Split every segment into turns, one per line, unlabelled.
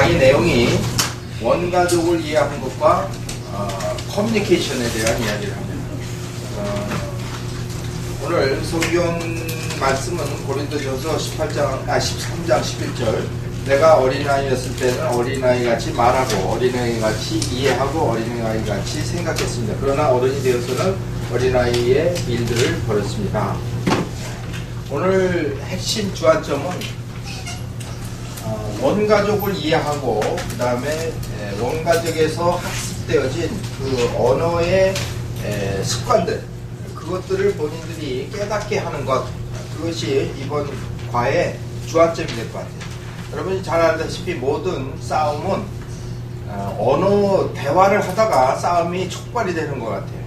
강의 내용이 원가족을 이해하는 것과 커뮤니케이션에 대한 이야기를 합니다. 오늘 성경 말씀은 고린도전서 13장 11절. 내가 어린아이였을 때는 어린아이같이 말하고 어린아이같이 이해하고 어린아이같이 생각했습니다. 그러나 어른이 되어서는 어린아이의 일들을 벌였습니다. 오늘 핵심 주안점은 원가족을 이해하고 그 다음에 원가족에서 학습되어진 그 언어의 습관들, 그것들을 본인들이 깨닫게 하는 것, 그것이 이번 과의 주안점이 될 것 같아요. 여러분이 잘 알다시피 모든 싸움은 언어 대화를 하다가 싸움이 촉발이 되는 것 같아요.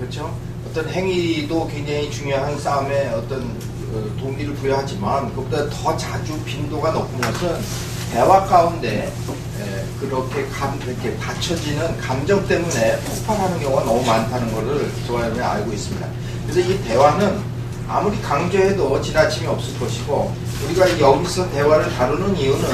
그렇죠? 어떤 행위도 굉장히 중요한 싸움에 어떤 동기를 부여하지만 그것보다 더 자주 빈도가 높은 것은 대화 가운데 그렇게 이렇게 받쳐지는 감정 때문에 폭발하는 경우가 너무 많다는 것을 저희는 알고 있습니다. 그래서 이 대화는 아무리 강조해도 지나침이 없을 것이고, 우리가 여기서 대화를 다루는 이유는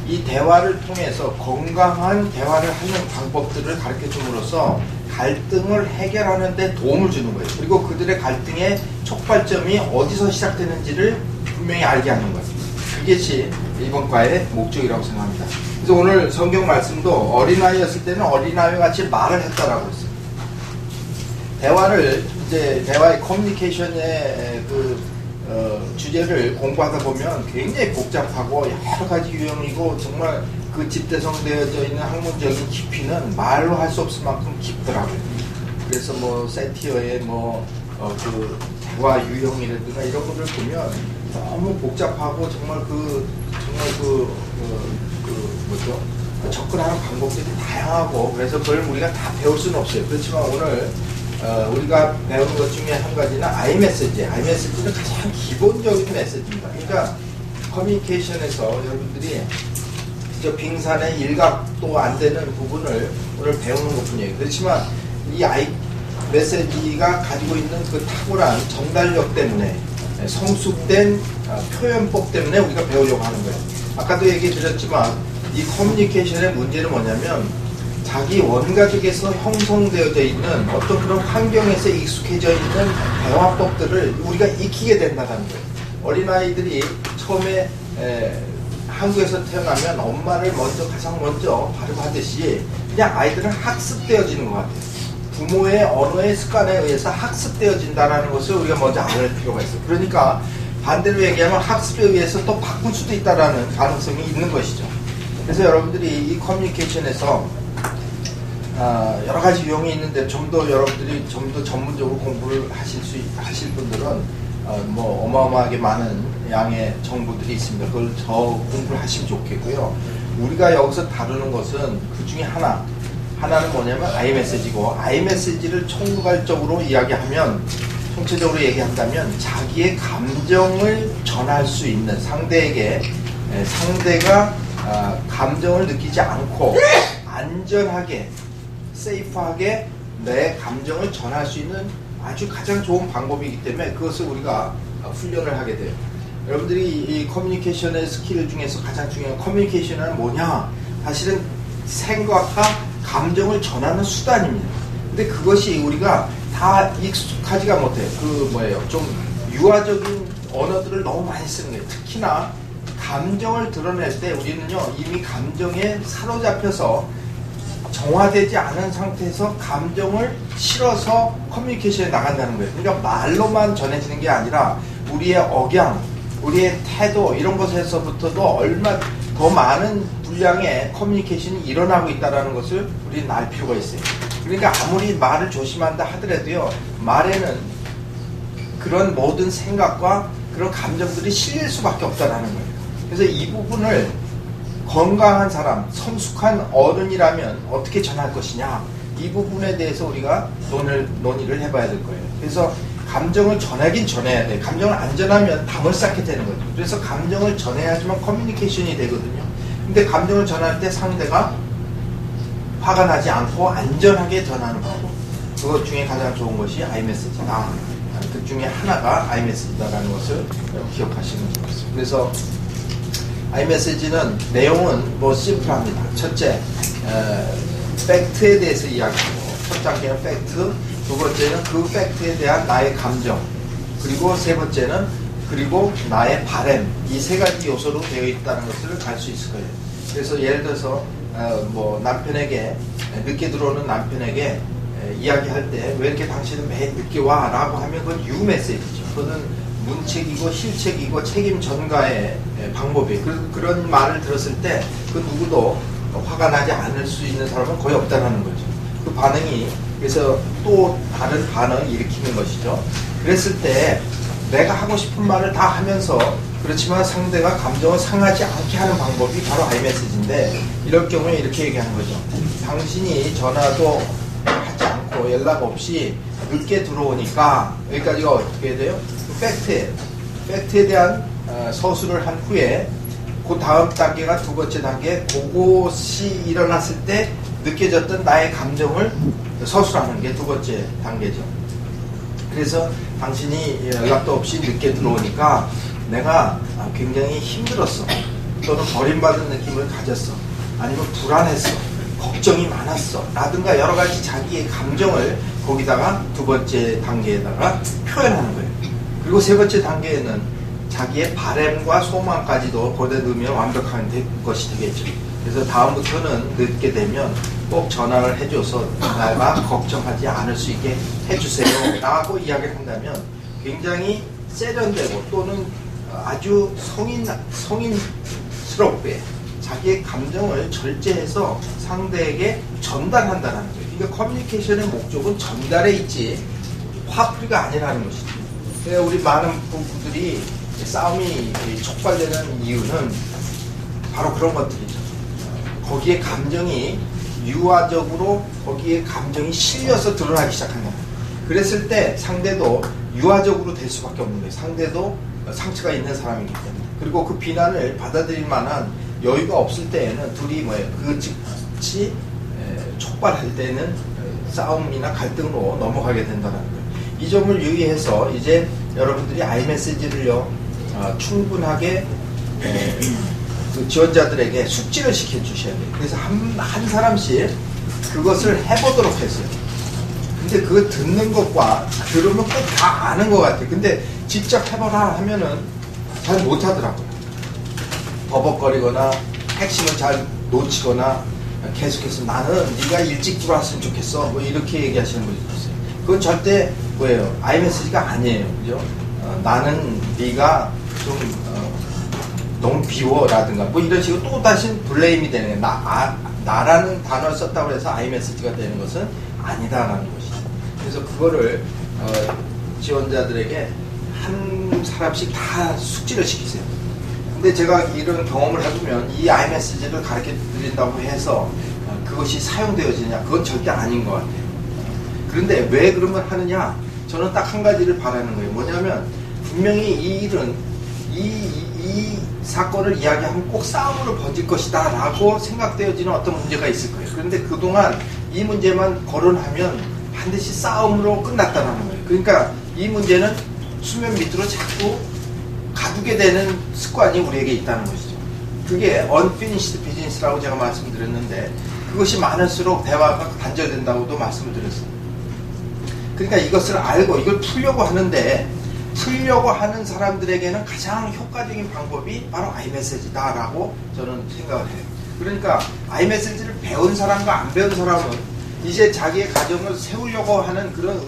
이 대화를 통해서 건강한 대화를 하는 방법들을 가르쳐 줌으로써 갈등을 해결하는 데 도움을 주는 거예요. 그리고 그들의 갈등의 촉발점이 어디서 시작되는지를 분명히 알게 하는 거예요. 이것이 이번 과의 목적이라고 생각합니다. 그래서 오늘 성경 말씀도 어린아이였을 때는 어린아이와 같이 말을 했다라고 했어요. 대화를 이제 대화의 커뮤니케이션의 주제를 공부하다 보면 굉장히 복잡하고 여러 가지 유형이고 정말 그 집대성되어져 있는 학문적인 깊이는 말로 할 수 없을 만큼 깊더라고요. 그래서 뭐 세티어의 그 대화 유형이라든가 이런 것을 보면 너무 복잡하고 정말 접근하는 방법들이 다양하고, 그래서 그걸 우리가 다 배울 수는 없어요. 그렇지만 오늘 우리가 배우는 것 중에 한 가지는 iMessage는 가장 기본적인 메시지입니다. 그러니까 커뮤니케이션에서 여러분들이 저 빙산의 일각도 안 되는 부분을 오늘 배우는 것뿐이에요. 그렇지만 이 메시지가 가지고 있는 그 탁월한 전달력 때문에, 성숙된 표현법 때문에 우리가 배우려고 하는 거예요. 아까도 얘기 드렸지만 이 커뮤니케이션의 문제는 뭐냐면 자기 원가족에서 형성되어져 있는 어떤 그런 환경에서 익숙해져 있는 대화법들을 우리가 익히게 된다는 거예요. 어린아이들이 처음에 한국에서 태어나면 엄마를 가장 먼저 발음하듯이 그냥 아이들은 학습되어지는 것 같아요. 부모의 언어의 습관에 의해서 학습되어진다는 것을 우리가 먼저 알을 필요가 있어요. 그러니까 반대로 얘기하면 학습에 의해서 또 바꿀 수도 있다는 가능성이 있는 것이죠. 그래서 여러분들이 이 커뮤니케이션에서 여러 가지 유형이 있는데 여러분들이 좀 더 전문적으로 공부를 하실 분들은 어마어마하게 많은 양의 정보들이 있습니다. 그걸 더 공부를 하시면 좋겠고요. 우리가 여기서 다루는 것은 그 중에 하나는 뭐냐면 iMessage이고, iMessage를 총괄적으로 총체적으로 얘기한다면 자기의 감정을 전할 수 있는 상대가 감정을 느끼지 않고 안전하게, 세이프하게 내 감정을 전할 수 있는 아주 가장 좋은 방법이기 때문에 그것을 우리가 훈련을 하게 돼요. 여러분들이 이 커뮤니케이션의 스킬 중에서 가장 중요한 커뮤니케이션은 뭐냐? 사실은 생각과 감정을 전하는 수단입니다. 근데 그것이 우리가 다 익숙하지가 못해요. 좀 유아적인 언어들을 너무 많이 쓰는 거예요. 특히나 감정을 드러낼 때 우리는요, 이미 감정에 사로잡혀서 정화되지 않은 상태에서 감정을 실어서 커뮤니케이션에 나간다는 거예요. 그러니까 말로만 전해지는 게 아니라 우리의 억양, 우리의 태도 이런 것에서부터도 얼마 더 많은 분량의 커뮤니케이션이 일어나고 있다는 것을 우리는 알 필요가 있어요. 그러니까 아무리 말을 조심한다 하더라도요, 말에는 그런 모든 생각과 그런 감정들이 실릴 수밖에 없다는 거예요. 그래서 이 부분을 건강한 사람, 성숙한 어른이라면 어떻게 전할 것이냐, 이 부분에 대해서 우리가 논의를 해봐야 될 거예요. 그래서 감정을 전하긴 전해야 돼. 감정을 안 전하면 담을 쌓게 되는 거죠. 그래서 감정을 전해야지만 커뮤니케이션이 되거든요. 근데 감정을 전할 때 상대가 화가 나지 않고 안전하게 전하는 방법, 그것 중에 가장 좋은 것이 iMessage다. 그 중에 하나가 iMessage다라는 것을 기억하시면 좋겠습니다. 그래서 아이메시지는 내용은 뭐 심플합니다. 첫째, 팩트에 대해서 이야기하고, 첫 단계는 팩트, 두 번째는 그 팩트에 대한 나의 감정, 그리고 세 번째는 그리고 나의 바램, 이 세 가지 요소로 되어 있다는 것을 알 수 있을 거예요. 그래서 예를 들어서 뭐 남편에게, 늦게 들어오는 남편에게 이야기할 때 왜 이렇게 당신은 매일 늦게 와? 라고 하면 그건 유 메시지죠. 그거는 문책이고 실책이고 책임 전가의 방법이에요. 그런 말을 들었을 때 그 누구도 화가 나지 않을 수 있는 사람은 거의 없다는 거죠. 그 반응이 그래서 또 다른 반응을 일으키는 것이죠. 그랬을 때 내가 하고 싶은 말을 다 하면서 그렇지만 상대가 감정을 상하지 않게 하는 방법이 바로 아이메시지인데, 이럴 경우에 이렇게 얘기하는 거죠. 당신이 전화도 하지 않고 연락 없이 늦게 들어오니까, 여기까지가 어떻게 돼요? 팩트에 대한 서술을 한 후에 그 다음 단계가 두 번째 단계, 그것이 일어났을 때 느껴졌던 나의 감정을 서술하는 게 두 번째 단계죠. 그래서 당신이 연락도 없이 늦게 들어오니까 내가 굉장히 힘들었어, 또는 버림받은 느낌을 가졌어, 아니면 불안했어, 걱정이 많았어 라든가 여러 가지 자기의 감정을 거기다가 두 번째 단계에다가 표현하는 거예요. 그리고 세 번째 단계에는 자기의 바램과 소망까지도 거기에 넣으면 완벽한 것이 되겠죠. 그래서 다음부터는 늦게 되면 꼭 전화를 해줘서 내가 걱정하지 않을 수 있게 해주세요 라고 이야기를 한다면 굉장히 세련되고 또는 아주 성인스럽게 자기의 감정을 절제해서 상대에게 전달한다는 거예요. 그러니까 커뮤니케이션의 목적은 전달에 있지 화풀이가 아니라는 것이죠. 그래서 우리 많은 부부들이 싸움이 촉발되는 이유는 바로 그런 것들이죠. 거기에 감정이 유화적으로 거기에 감정이 실려서 드러나기 시작한다. 그랬을 때 상대도 유화적으로 될 수밖에 없는 거예요. 상대도 상처가 있는 사람이기 때문에. 그리고 그 비난을 받아들일 만한 여유가 없을 때에는 둘이 그 즉시 촉발할 때는 싸움이나 갈등으로 넘어가게 된다는 거예요. 이 점을 유의해서 이제 여러분들이 아이메시지를요 충분하게 그 지원자들에게 숙지를 시켜주셔야 돼요. 그래서 한 사람씩 그것을 해보도록 했어요. 근데 그거 듣는 것과 들으면 꼭 다 아는 것 같아요. 근데 직접 해보라 하면은 잘 못하더라고요. 버벅거리거나 핵심을 잘 놓치거나 계속해서 나는 네가 일찍 들어왔으면 좋겠어 뭐 이렇게 얘기하시는 분이 있어요. 그건 절대 뭐예요? 아이메시지가 아니에요. 그죠? 나는 네가 좀 너무 비워라든가 뭐 이런 식으로 또 다시 블레임이 되는 거예요. 나라는 단어를 썼다고 해서 아이메시지가 되는 것은 아니다라는 것이죠. 그래서 그거를 지원자들에게 한 사람씩 다 숙지를 시키세요. 근데 제가 이런 경험을 해보면 이 아이메시지를 가르쳐 드린다고 해서 그것이 사용되어지냐? 그건 절대 아닌 것 같아요. 그런데 왜 그런 걸 하느냐? 저는 딱 한 가지를 바라는 거예요. 뭐냐면 분명히 이 일은 이 사건을 이야기하면 꼭 싸움으로 번질 것이다 라고 생각되어지는 어떤 문제가 있을 거예요. 그런데 그동안 이 문제만 거론하면 반드시 싸움으로 끝났다는 거예요. 그러니까 이 문제는 수면 밑으로 자꾸 가두게 되는 습관이 우리에게 있다는 것이죠. 그게 unfinished business라고 제가 말씀드렸는데 그것이 많을수록 대화가 단절된다고도 말씀을 드렸습니다. 그러니까 이것을 알고 이걸 풀려고 하는데 풀려고 하는 사람들에게는 가장 효과적인 방법이 바로 아이메시지다라고 저는 생각을 해요. 그러니까 아이메시지를 배운 사람과 안 배운 사람은 이제 자기의 가정을 세우려고 하는 그런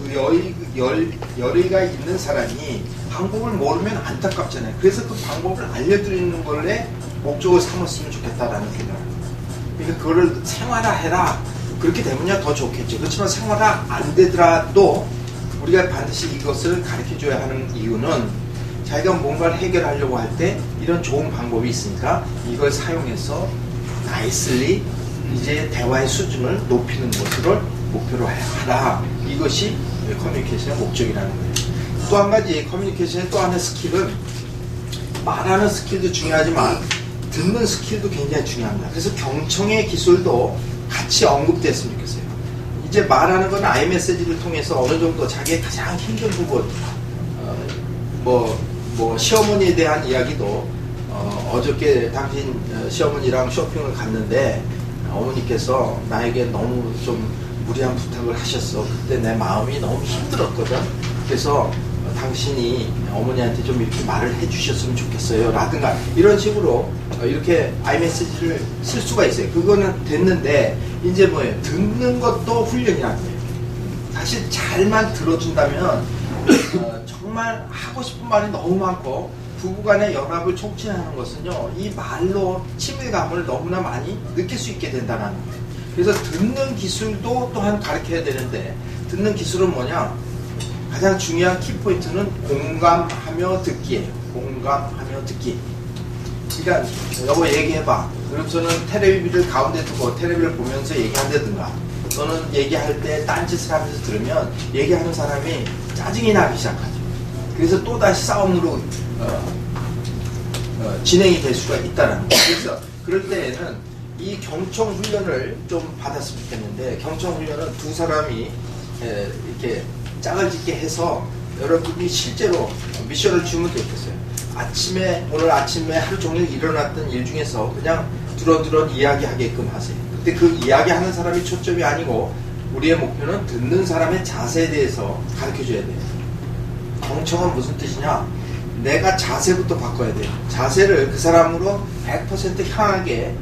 열의가 있는 사람이 방법을 모르면 안타깝잖아요. 그래서 그 방법을 알려드리는 걸에 목적을 삼았으면 좋겠다라는 생각을 합니다. 그러니까 그거를 생활화해라. 그렇게 되면야 더 좋겠죠. 그렇지만 생활화 안 되더라도 우리가 반드시 이것을 가르쳐줘야 하는 이유는 자기가 뭔가를 해결하려고 할 때 이런 좋은 방법이 있으니까 이걸 사용해서 나이슬리 이제 대화의 수준을 높이는 것을 목표로 하라. 이것이 커뮤니케이션의 목적이라는 거예요. 또 한 가지 커뮤니케이션의 또 하나의 스킬은 말하는 스킬도 중요하지만 듣는 스킬도 굉장히 중요합니다. 그래서 경청의 기술도 같이 언급됐으면 좋겠어요. 이제 말하는 건 아이메시지를 통해서 어느 정도 자기의 가장 힘든 부분, 시어머니에 대한 이야기도 어저께 당신 시어머니랑 쇼핑을 갔는데 어머니께서 나에게 너무 좀 무리한 부탁을 하셨어. 그때 내 마음이 너무 힘들었거든. 그래서 당신이 어머니한테 좀 이렇게 말을 해주셨으면 좋겠어요. 라든가 이런 식으로 이렇게 아이메시지를 쓸 수가 있어요. 그거는 됐는데 이제 뭐예요? 듣는 것도 훈련이라는 거예요. 사실 잘만 들어준다면 정말 하고 싶은 말이 너무 많고 부부간의 연합을 촉진하는 것은요, 이 말로 친밀감을 너무나 많이 느낄 수 있게 된다는 거예요. 그래서 듣는 기술도 또한 가르쳐야 되는데, 듣는 기술은 뭐냐? 가장 중요한 키포인트는 공감하며 듣기예요. 공감하며 듣기. 그러니까 여보 얘기해봐. 그래서는 테레비를 가운데 두고 테레비를 보면서 얘기한다든가, 또는 얘기할 때 딴짓을 하면서 들으면 얘기하는 사람이 짜증이 나기 시작하죠. 그래서 또다시 싸움으로 진행이 될 수가 있다는 거예요. 그래서 그럴 때에는 이 경청 훈련을 좀 받았으면 좋겠는데, 경청 훈련은 두 사람이 이렇게 짝을 짓게 해서 여러분이 실제로 미션을 주면 좋겠어요. 오늘 아침에 하루 종일 일어났던 일 중에서 그냥 두런두런 이야기하게끔 하세요. 근데 그 이야기하는 사람이 초점이 아니고 우리의 목표는 듣는 사람의 자세에 대해서 가르쳐줘야 돼요. 경청은 무슨 뜻이냐? 내가 자세부터 바꿔야 돼요. 자세를 그 사람으로 100% 향하게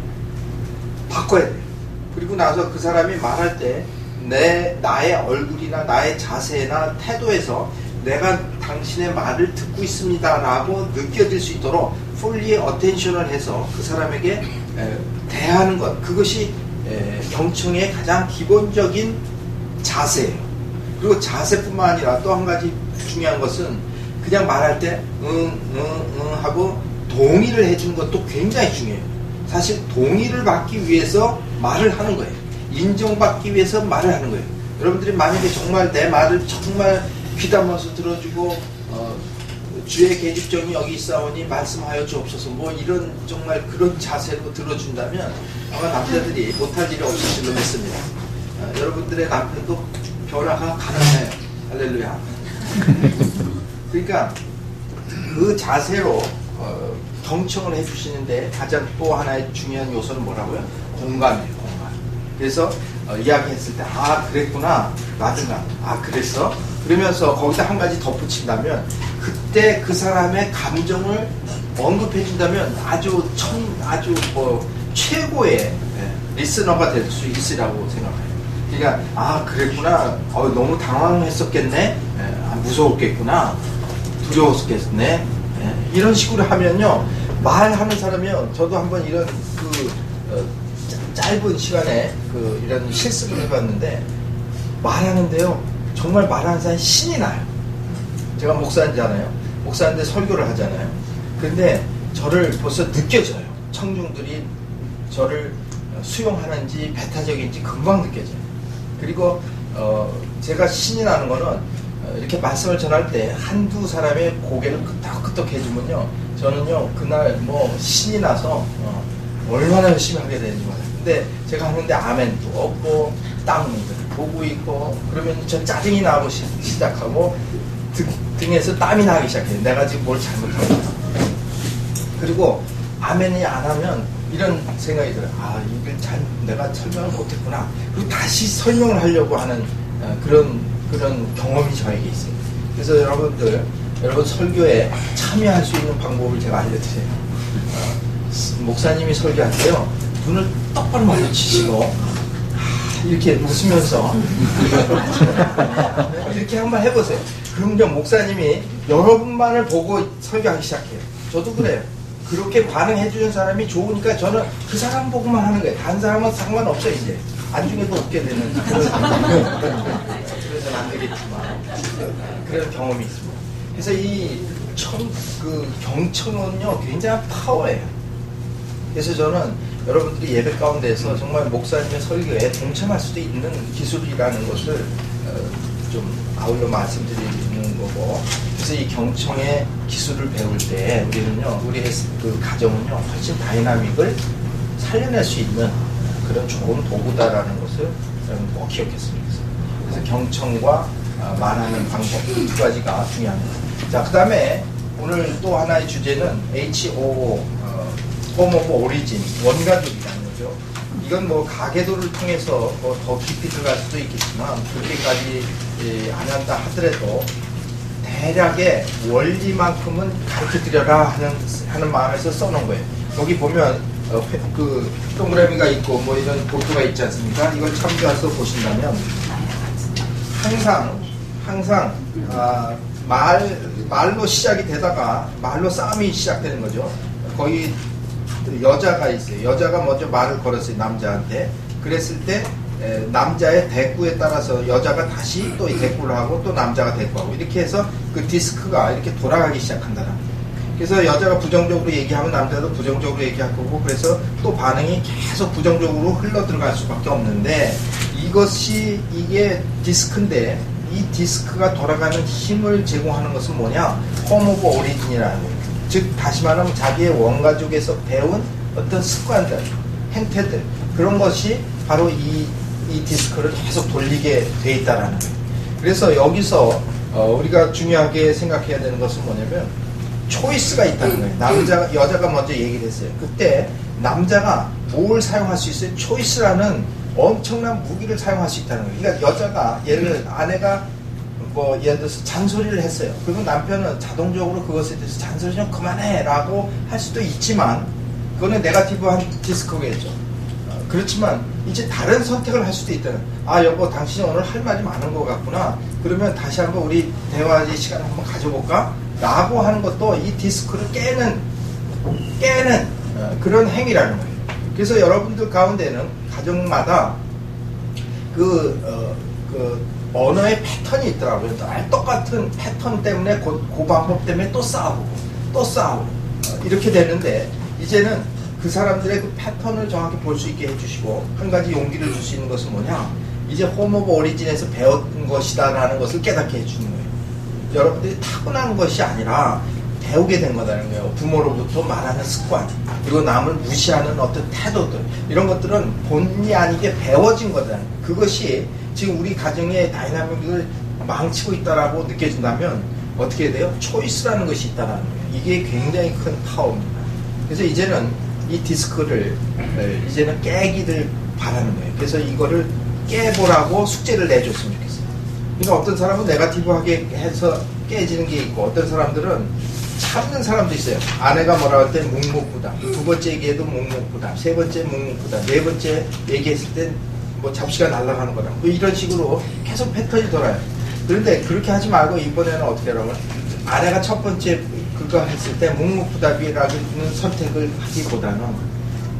바꿔야 돼요. 그리고 나서 그 사람이 말할 때 나의 얼굴이나 나의 자세나 태도에서 내가 당신의 말을 듣고 있습니다 라고 느껴질 수 있도록 fully attention을 해서 그 사람에게 대하는 것, 그것이 경청의 가장 기본적인 자세예요. 그리고 자세뿐만 아니라 또 한 가지 중요한 것은 그냥 말할 때 하고 동의를 해주는 것도 굉장히 중요해요. 사실 동의를 받기 위해서 말을 하는 거예요. 인정받기 위해서 말을 하는 거예요. 여러분들이 만약에 정말 내 말을 정말 귀담아서 들어주고 주의 계집종이 여기 있사오니 말씀하여 주옵소서, 뭐 이런 정말 그런 자세로 들어준다면 아마 남자들이 못할 일이 없을 줄로 믿습니다. 여러분들의 남편도 변화가 가능해요. 할렐루야. 그러니까 그 자세로 경청을 해주시는데 가장 또 하나의 중요한 요소는 뭐라고요? 공감이에요. 공감. 그래서 이야기했을 때 그랬구나 라든가 그랬어? 그러면서 거기다 한 가지 덧붙인다면 그때 그 사람의 감정을 언급해준다면 아주 최고의 리스너가 될 수 있으라고 생각해요. 그러니까 그랬구나, 너무 당황했었겠네, 무서웠겠구나, 두려웠겠네, 이런 식으로 하면요, 말하는 사람이요, 저도 한번 이런 짧은 시간에 이런 실습을 해봤는데 말하는데요, 정말 말하는 사람이 신이 나요. 제가 목사인잖아요. 목사인데 설교를 하잖아요. 근데 저를 벌써 느껴져요. 청중들이 저를 수용하는지 배타적인지 금방 느껴져요. 그리고 제가 신이 나는 거는 이렇게 말씀을 전할 때 한두 사람의 고개를 끄덕끄덕 해주면요, 저는요 그날 뭐 신이 나서 얼마나 열심히 하게 되는지 몰라요. 근데 제가 하는데 아멘도 없고 땅 보고 있고 그러면 저 짜증이 나고 시작하고 등에서 땀이 나기 시작해요. 내가 지금 뭘 잘못하고 있다. 그리고 아멘이 안 하면 이런 생각이 들어요. 이걸 내가 설명을 못했구나. 그리고 다시 설명을 하려고 하는 그런 경험이 저에게 있어요. 그래서 여러분 설교에 참여할 수 있는 방법을 제가 알려드려요. 목사님이 설교할 때요, 눈을 똑바로 마주치시고 이렇게 웃으면서 이렇게 한번 해보세요. 그럼요, 목사님이 여러분만을 보고 설교하기 시작해요. 저도 그래요. 그렇게 반응해주는 사람이 좋으니까 저는 그 사람 보고만 하는 거예요. 다른 사람은 상관없어요. 이제 안중에도 웃게 되는 그래서 안 되겠지만 그런 경험이 있습니다. 그래서 이 경청은요 굉장한 파워예요. 그래서 저는 여러분들이 예배 가운데서 정말 목사님의 설교에 동참할 수도 있는 기술이라는 것을 좀 아울러 말씀드리는 거고, 그래서 이 경청의 기술을 배울 때 우리는요, 우리의 그 가정은요 훨씬 다이나믹을 살려낼 수 있는 그런 좋은 도구다라는 것을 여러분 꼭 기억했으면 좋겠습니다. 그래서 경청과 말하는 방법 두 가지가 중요합니다. 자, 그 다음에 오늘 또 하나의 주제는 HOO 홈 오브 오리진, 원가족이라는 거죠. 이건 뭐 가계도를 통해서 뭐 더 깊이 들어갈 수도 있겠지만 그렇게까지 안 한다 하더라도 대략의 원리만큼은 가르쳐 드려라 하는 마음에서 써놓은 거예요. 여기 보면 그 동그라미가 있고 뭐 이런 보트가 있지 않습니까? 이걸 참조해서 보신다면 항상 말로 시작이 되다가 말로 싸움이 시작되는 거죠. 거기 여자가 있어요. 여자가 먼저 말을 걸었어요. 남자한테. 그랬을 때 남자의 대꾸에 따라서 여자가 다시 또 대꾸를 하고 또 남자가 대꾸하고 이렇게 해서 그 디스크가 이렇게 돌아가기 시작한다는 거예요. 그래서 여자가 부정적으로 얘기하면 남자도 부정적으로 얘기할 거고 그래서 또 반응이 계속 부정적으로 흘러 들어갈 수밖에 없는데 이게 디스크인데 이 디스크가 돌아가는 힘을 제공하는 것은 뭐냐? 홈 오브 오리진이라는 거예요. 즉 다시 말하면 자기의 원가족에서 배운 어떤 습관들, 행태들 그런 것이 바로 이 디스크를 계속 돌리게 돼 있다라는 거예요. 그래서 여기서 우리가 중요하게 생각해야 되는 것은 뭐냐면 초이스가 있다는 거예요. 여자가 먼저 얘기를 했어요. 그때 남자가 뭘 사용할 수 있어요? 초이스라는 엄청난 무기를 사용할 수 있다는 거예요. 그러니까 여자가 아내가 뭐 예를 들어서 잔소리를 했어요. 그리고 남편은 자동적으로 그것에 대해서 잔소리 좀 그만해 라고 할 수도 있지만 그거는 네거티브한 디스크겠죠. 그렇지만 이제 다른 선택을 할 수도 있다는 여보 당신이 오늘 할 말이 많은 것 같구나. 그러면 다시 한번 우리 대화의 시간을 한번 가져볼까? 라고 하는 것도 이 디스크를 깨는 그런 행위라는 거예요. 그래서 여러분들 가운데는 가정마다 그 언어의 패턴이 있더라고요. 똑같은 패턴 때문에 그 방법 때문에 또 싸우고 이렇게 되는데 이제는 그 사람들의 그 패턴을 정확히 볼 수 있게 해주시고 한 가지 용기를 줄 수 있는 것은 뭐냐? 이제 홈 오브 오리진에서 배운 것이다라는 것을 깨닫게 해주는 거예요. 여러분들이 타고난 것이 아니라 배우게 된 거라는 거예요. 부모로부터 말하는 습관, 그리고 남을 무시하는 어떤 태도들, 이런 것들은 본의 아니게 배워진 거다. 그것이 지금 우리 가정의 다이나믹을 망치고 있다라고 느껴진다면 어떻게 해야 돼요? 초이스라는 것이 있다라는 거예요. 이게 굉장히 큰 파워입니다. 그래서 이제는 이 디스크를 이제는 깨기를 바라는 거예요. 그래서 이거를 깨보라고 숙제를 내줬으면 좋겠어요. 그러니까 어떤 사람은 네거티브하게 해서 깨지는 게 있고 어떤 사람들은 참는 사람도 있어요. 아내가 뭐라고 할 때 묵묵부답, 두 번째 얘기해도 묵묵부답, 세 번째 묵묵부답, 네 번째 얘기했을 땐 뭐 잡시가 날아가는 거다. 뭐 이런 식으로 계속 패턴이 돌아요. 그런데 그렇게 하지 말고 이번에는 어떻게 하라면 아내가 첫 번째 그거 했을 때 묵묵부답이라는 선택을 하기보다는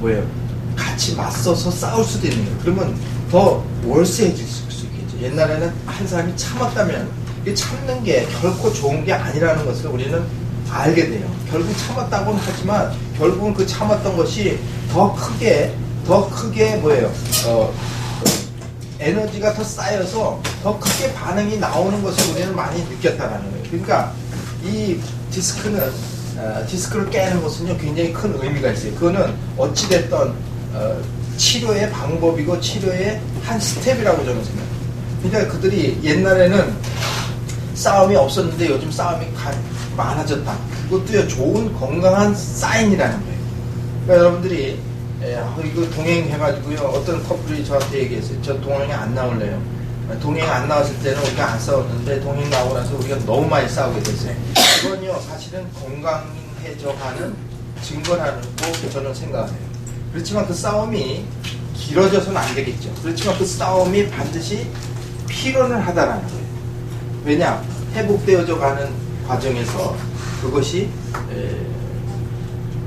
뭐예요? 같이 맞서서 싸울 수도 있는 거예요. 그러면 더 월세해질 수 있겠죠. 옛날에는 한 사람이 참았다면 이 참는 게 결코 좋은 게 아니라는 것을 우리는 알게 돼요. 결국 참았다고는 하지만 결국은 그 참았던 것이 더 크게 뭐예요? 에너지가 더 쌓여서 더 크게 반응이 나오는 것을 우리는 많이 느꼈다는 거예요. 그러니까 이 디스크를 깨는 것은요 굉장히 큰 의미가 있어요. 그거는 어찌됐던 치료의 방법이고 치료의 한 스텝이라고 저는 생각해요. 그러니까 그들이 옛날에는 싸움이 없었는데 요즘 싸움이 많아졌다. 그것도요 좋은 건강한 사인이라는 거예요. 그러니까 여러분들이 이거 동행해가지고요 어떤 커플이 저한테 얘기했어요. 저 동행에 안 나올래요. 동행 안 나왔을 때는 우리가 안 싸웠는데 동행 나오고 나서 우리가 너무 많이 싸우게 됐어요. 이건요 사실은 건강해져가는 증거라고 저는 생각해요. 그렇지만 그 싸움이 길어져서는 안 되겠죠. 그렇지만 그 싸움이 반드시 필요는 하다라는 거예요. 왜냐? 회복되어져 가는 과정에서 그것이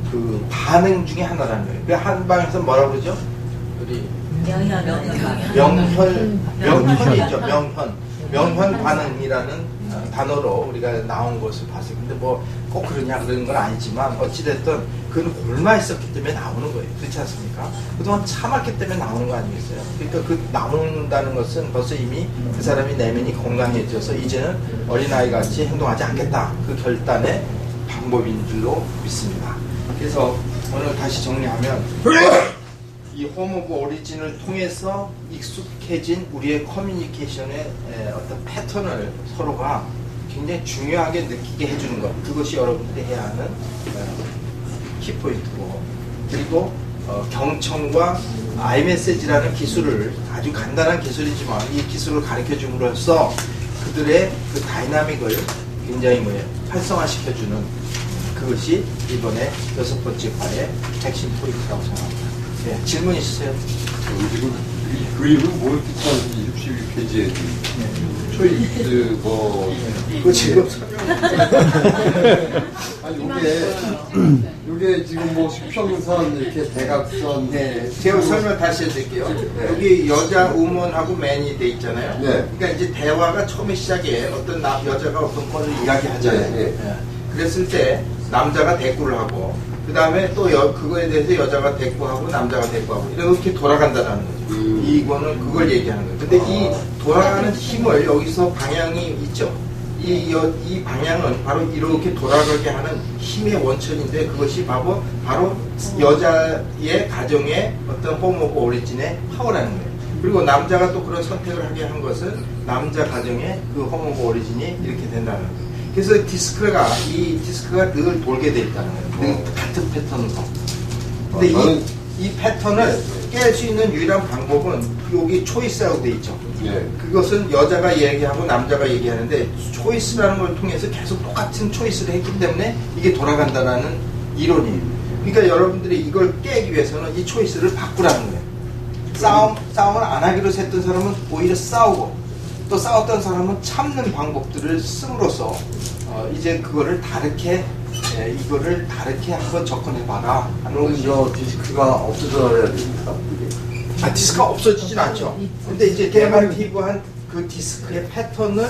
그 반응 중에 하나라는 거예요. 그 한방에서 뭐라고 그러죠? 우리 명현 반응이라는 단어로 우리가 나온 것을 봤어요. 근데 뭐 꼭 그러냐 그런 건 아니지만 어찌됐든 그건 굶어 있었기 때문에 나오는 거예요. 그렇지 않습니까? 그동안 참았기 때문에 나오는 거 아니겠어요? 그러니까 그 나온다는 것은 벌써 이미 그 사람이 내면이 건강해져서 이제는 어린아이 같이 행동하지 않겠다. 그 결단의 방법인 줄로 믿습니다. 그래서 오늘 다시 정리하면 이 홈 오브 오리진을 통해서 익숙해진 우리의 커뮤니케이션의 어떤 패턴을 서로가 굉장히 중요하게 느끼게 해주는 것, 그것이 여러분들이 해야 하는 키포인트고, 그리고 경청과 아이메시지라는 기술을 아주 간단한 기술이지만 이 기술을 가르쳐 줌으로써 그들의 그 다이나믹을 굉장히 활성화시켜주는 그것이 이번에 6번째 과의 핵심 포인트라고 생각합니다. 네, 질문 있으세요?
지금 그 이름은 뭐 이렇게 참 62페이지에 초이스
그 지금
아니 요게 지금 뭐 수평선 이렇게 대각선
제가 설명 다시 해드릴게요. 여기 여자 우먼하고 맨이 돼 있잖아요. 그러니까 이제 대화가 처음에 시작에 어떤 여자가 어떤 거를 이야기하잖아요. 그랬을 때 남자가 대꾸를 하고 그 다음에 또 그거에 대해서 여자가 대꾸하고 남자가 대꾸하고 이렇게 돌아간다는 거죠. 이거는 그걸 얘기하는 거예요. 근데 이 돌아가는 힘을 여기서 방향이 있죠. 이 방향은 바로 이렇게 돌아가게 하는 힘의 원천인데 그것이 바로 여자의 가정의 어떤 홈 오브 오리진의 파워라는 거예요. 그리고 남자가 또 그런 선택을 하게 한 것은 남자 가정의 그 홈 오브 오리진이 이렇게 된다는 거예요. 그래서 이 디스크가 늘 돌게 돼 있다는 거예요. 늘 같은 패턴으로. 근데 이 패턴을 깰 수 있는 유일한 방법은 여기 초이스라고 돼 있죠. 그것은 여자가 얘기하고 남자가 얘기하는데 초이스라는 걸 통해서 계속 똑같은 초이스를 했기 때문에 이게 돌아간다는 이론이에요. 그러니까 여러분들이 이걸 깨기 위해서는 이 초이스를 바꾸라는 거예요. 싸움을 안 하기로 했던 사람은 오히려 싸우고 또 싸웠던 사람은 참는 방법들을 씀으로써 이제 그거를 이거를 다르게 한번 접근해봐라 하는
그럼 디스크가 없어져야 됩니까?
디스크가 없어지진 않죠. 근데 이제 데모티브한 그 디스크의 패턴을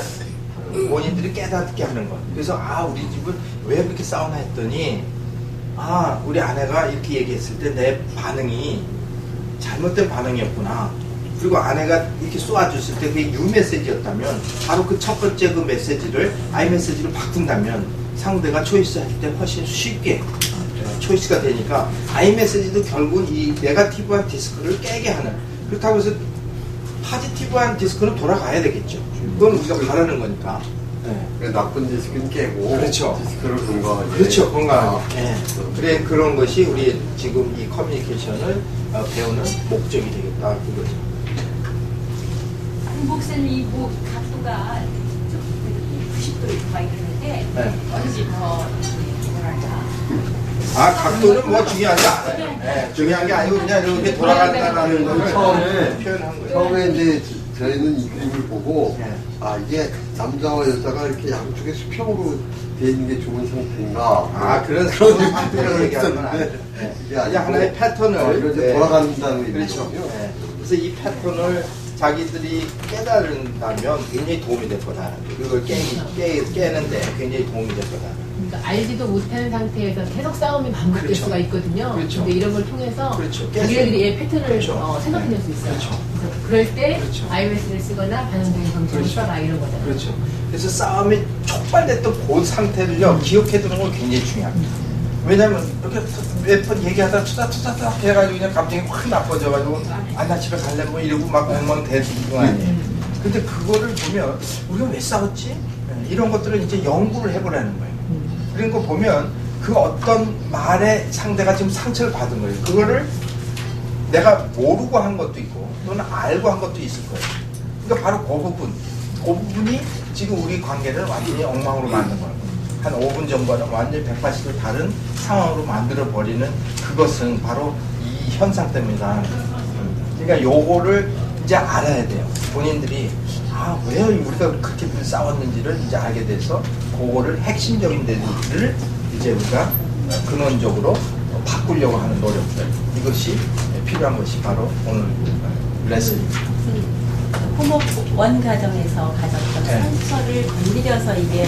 본인들이 깨닫게 하는 것. 그래서 우리 집은 왜 그렇게 싸우나 했더니 우리 아내가 이렇게 얘기했을 때 내 반응이 잘못된 반응이었구나. 그리고 아내가 이렇게 쏘아줬을 때 그게 U 메시지였다면 바로 그 첫 번째 그 메시지를 I 메시지로 바꾼다면 상대가 초이스할 때 훨씬 쉽게 초이스가 되니까 I 메시지도 결국은 이 네거티브한 디스크를 깨게 하는, 그렇다고 해서 파지티브한 디스크는 돌아가야 되겠죠. 그건 우리가 바라는 거니까.
나쁜 디스크는 깨고
그렇죠.
디스크를 건강하게.
그렇죠. 건강하게. 그래, 그런 것이 우리 지금 이 커뮤니케이션을 배우는 목적이 되겠다 그거죠.
목사님 뭐 각도가 90도 막 이러는데 어느 집 더 뭐랄까
각도는 뭐 중요하지 않아요. 중요한 게 아니고 그냥 이렇게 돌아간다는 걸
처음에
표현한 거예요.
처음에 이제 저희는 이 그림을 보고 이게 남자와 여자가 이렇게 양쪽에 수평으로 돼 있는 게 좋은 상태인가.
그런 상태를 얘기하는 건 아니죠. 이게 하나의 패턴을
이제 돌아간다는
그렇죠.
의미거든요.
그래서 이 패턴을 자기들이 깨달은다면 굉장히 도움이 될 거다. 그걸 깨는데 굉장히 도움이 될 거다.
그러니까 알지도 못하는 상태에서 계속 싸움이 반복될
그렇죠.
수가 있거든요.
그렇죠.
근데 이런 걸 통해서
그렇죠.
자기들이 패턴을
그렇죠.
생각해낼 수 있어요.
그렇죠.
그래서 그럴 때
그렇죠.
iOS를 쓰거나 반응적인 방식을
그렇죠.
써라 이런 거잖아요.
그렇죠. 그래서 싸움이 촉발됐던 그 상태를요 기억해두는 건 굉장히 중요합니다. 왜냐면 이렇게 몇 번 얘기하다 투다투다 해가지고 그냥 감정이 확 나빠져가지고 나 집에 갈래 뭐 이러고 막 엉망대충 아니에요. 근데 그거를 보면 우리가 왜 싸웠지? 이런 것들을 이제 연구를 해보라는 거예요. 그런 거 보면 그 어떤 말에 상대가 지금 상처를 받은 거예요. 그거를 내가 모르고 한 것도 있고 또는 알고 한 것도 있을 거예요. 그러니까 바로 그 부분이 지금 우리 관계를 완전히 엉망으로 만든 거예요. 한 5분 전과는 완전히 180도 다른 상황으로 만들어버리는 그것은 바로 이 현상 때문이다. 그러니까 요거를 이제 알아야 돼요. 본인들이 왜 우리가 그렇게 싸웠는지를 이제 알게 돼서 그거를 핵심적인 데를 이제 우리가 근원적으로 바꾸려고 하는 노력들, 이것이 필요한 것이 바로 오늘 레슨입니다.
호모 원 가정에서 가졌던 상처를 건드려서 이게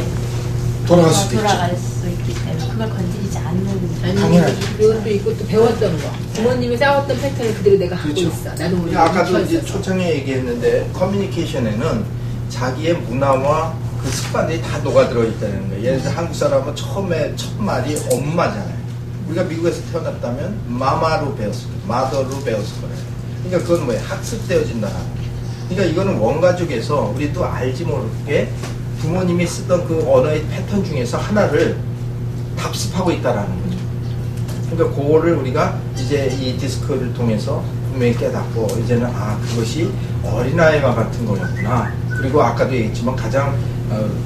돌아갈 수도
있기 때문에 그걸 건드리지 않는.
당연하죠.
그것도 있고 또 배웠던 거. 부모님이 싸웠던 패턴을 그대로 내가 갖고 있어. 나도 모르게.
아까도 이제 초창에 얘기했는데 커뮤니케이션에는 자기의 문화와 그 습관들이 다 녹아들어 있다는 거예요. 예를 들어 한국 사람은 처음에 첫 말이 엄마잖아요. 우리가 미국에서 태어났다면 마마로 배웠을 거예요. 마더로 배웠을 거예요. 그러니까 그건 뭐예요? 학습되어진다는 거예요. 그러니까 이거는 원가족에서 우리도 알지 모르게 부모님이 쓰던 그 언어의 패턴 중에서 하나를 답습하고 있다라는 거죠. 그러니까 그거를 우리가 이제 이제 이 디스크를 통해서 분명히 깨닫고 이제는 그것이 어린아이와 같은 거였구나. 그리고 아까도 얘기했지만 가장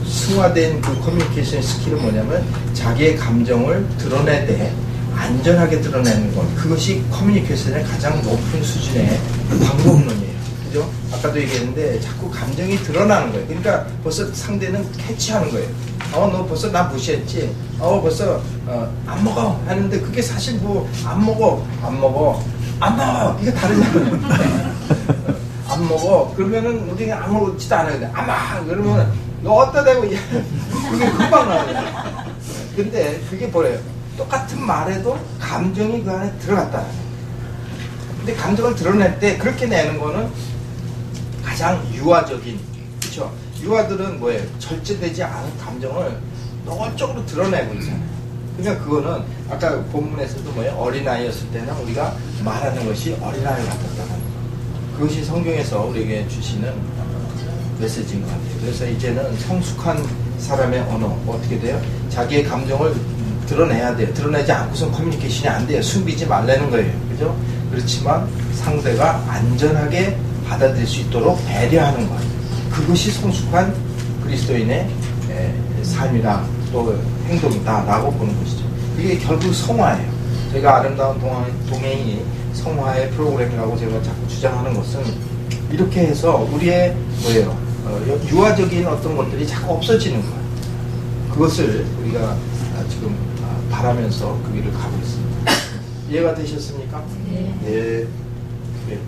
승화된 그 커뮤니케이션 스킬은 뭐냐면 자기의 감정을 드러낼 때 안전하게 드러내는 것. 그것이 커뮤니케이션의 가장 높은 수준의 방법론이에요. 그죠? 아까도 얘기했는데 자꾸 감정이 드러나는 거예요. 그러니까 벌써 상대는 캐치하는 거예요. 너 벌써 나 무시했지? 벌써 안 먹어 하는데 그게 사실 뭐 안 먹어 이게 다르잖아요. 안 먹어 그러면은 우리가 아무렇지도 않아요. 그러면 너 어디다 대고 그게 금방 나와요. 근데 그게 뭐래요? 똑같은 말에도 감정이 그 안에 들어갔다. 근데 감정을 드러낼 때 그렇게 내는 거는 가장 유아적인, 그렇죠? 유아들은 뭐예요? 절제되지 않은 감정을 노골적으로 드러내고 있잖아요. 그러니까 그거는 아까 본문에서도 뭐예요? 어린아이였을 때는 우리가 말하는 것이 어린아이 같았다는 거. 그것이 성경에서 우리에게 주시는 메시지인 것 같아요. 그래서 이제는 성숙한 사람의 언어 어떻게 돼요? 자기의 감정을 드러내야 돼요. 드러내지 않고선 커뮤니케이션이 안 돼요. 숨기지 말라는 거예요. 그죠? 그렇지만 상대가 안전하게 받아들일 수 있도록 배려하는 것. 그것이 성숙한 그리스도인의 삶이다. 또 행동이다. 라고 보는 것이죠. 이게 결국 성화예요. 제가 아름다운 동행이 성화의 프로그램이라고 제가 자꾸 주장하는 것은 이렇게 해서 우리의 뭐예요? 유아적인 어떤 것들이 자꾸 없어지는 거예요. 그것을 우리가 지금 바라면서 그 길을 가고 있습니다. 이해가 되셨습니까?
네.
예. 네.